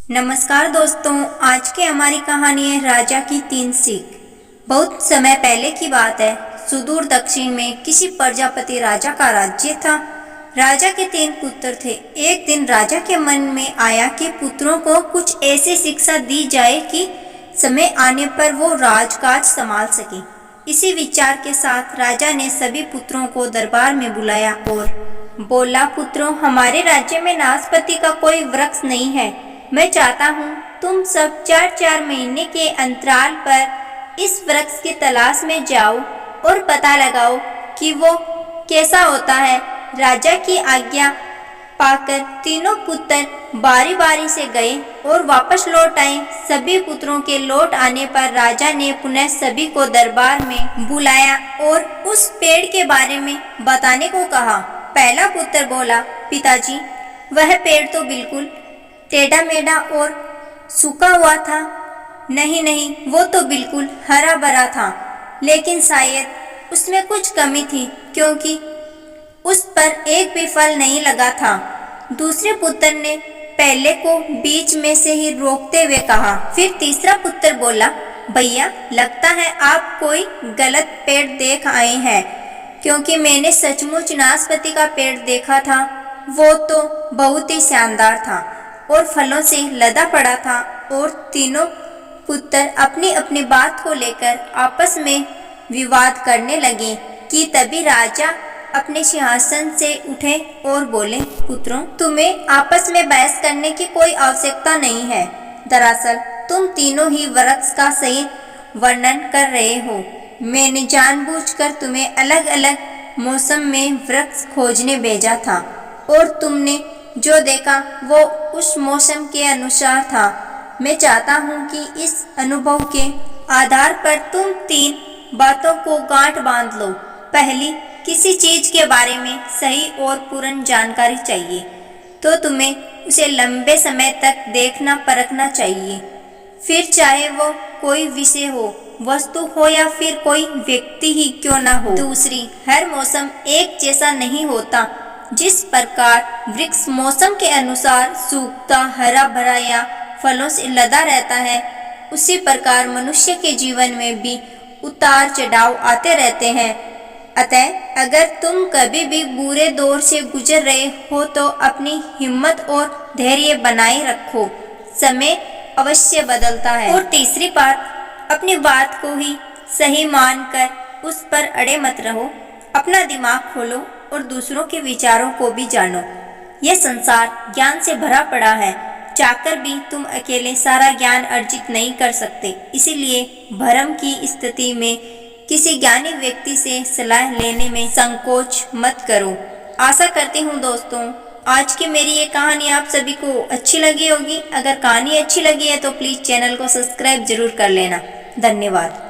नमस्कार दोस्तों, आज की हमारी कहानी है राजा की 3 सीख। बहुत समय पहले की बात है। सुदूर दक्षिण में किसी प्रजापति राजा का राज्य था। राजा के 3 पुत्र थे। एक दिन राजा के मन में आया कि पुत्रों को कुछ ऐसी शिक्षा दी जाए कि समय आने पर वो राजकाज संभाल सके। इसी विचार के साथ राजा ने सभी पुत्रों को दरबार में बुलाया और बोला, पुत्रों, हमारे राज्य में नाशपाती का कोई वृक्ष नहीं है। मैं चाहता हूँ तुम सब 4-4 महीने के अंतराल पर इस वृक्ष की तलाश में जाओ और पता लगाओ कि वो कैसा होता है। राजा की आज्ञा पाकर तीनों पुत्र बारी बारी से गए और वापस लौट आए। सभी पुत्रों के लौट आने पर राजा ने पुनः सभी को दरबार में बुलाया और उस पेड़ के बारे में बताने को कहा। पहला पुत्र बोला, पिताजी, वह पेड़ तो बिल्कुल टेढ़ा मेढ़ा और सूखा हुआ था। नहीं नहीं, वो तो बिल्कुल हरा भरा था, लेकिन शायद उसमें कुछ कमी थी क्योंकि उस पर एक भी फल नहीं लगा था। दूसरे पुत्र ने पहले को बीच में से ही रोकते हुए कहा। फिर तीसरा पुत्र बोला, भैया, लगता है आप कोई गलत पेड़ देख आए हैं, क्योंकि मैंने सचमुच नाशपाती का पेड़ देखा था। वो तो बहुत ही शानदार था और फलों से लदा पड़ा था। और तीनों पुत्र अपनी अपनी बात को लेकर आपस में विवाद करने लगे कि तभी राजा अपने सिंहासन से उठे और बोले, पुत्रों, तुम्हें आपस में बहस करने की कोई आवश्यकता नहीं है। दरअसल तुम तीनों ही वृक्ष का सही वर्णन कर रहे हो। मैंने जानबूझकर तुम्हें अलग अलग मौसम में वृक्ष खोजने भेजा था और तुमने जो देखा वो उस मौसम के अनुसार था। मैं चाहता हूँ कि इस अनुभव के आधार पर तुम 3 बातों को गांठ बांध लो। पहली, किसी चीज के बारे में सही और पूर्ण जानकारी चाहिए तो तुम्हें उसे लंबे समय तक देखना परखना चाहिए, फिर चाहे वो कोई विषय हो, वस्तु हो या फिर कोई व्यक्ति ही क्यों ना हो। दूसरी, हर मौसम एक जैसा नहीं होता। जिस प्रकार वृक्ष मौसम के अनुसार सूखता, हरा भरा या फलों से लदा रहता है, उसी प्रकार मनुष्य के जीवन में भी उतार चढ़ाव आते रहते हैं। अतः अगर तुम कभी भी बुरे दौर से गुजर रहे हो तो अपनी हिम्मत और धैर्य बनाए रखो। समय अवश्य बदलता है। और तीसरी बात, अपनी बात को ही सही मानकर उस पर अड़े मत रहो। अपना दिमाग खोलो और दूसरों के विचारों को भी जानो। यह संसार ज्ञान से भरा पड़ा है। चाहकर भी तुम अकेले सारा ज्ञान अर्जित नहीं कर सकते। इसीलिए भ्रम की स्थिति में किसी ज्ञानी व्यक्ति से सलाह लेने में संकोच मत करो। आशा करती हूँ दोस्तों, आज की मेरी ये कहानी आप सभी को अच्छी लगी होगी। अगर कहानी अच्छी लगी है तो प्लीज़ चैनल को सब्सक्राइब जरूर कर लेना। धन्यवाद।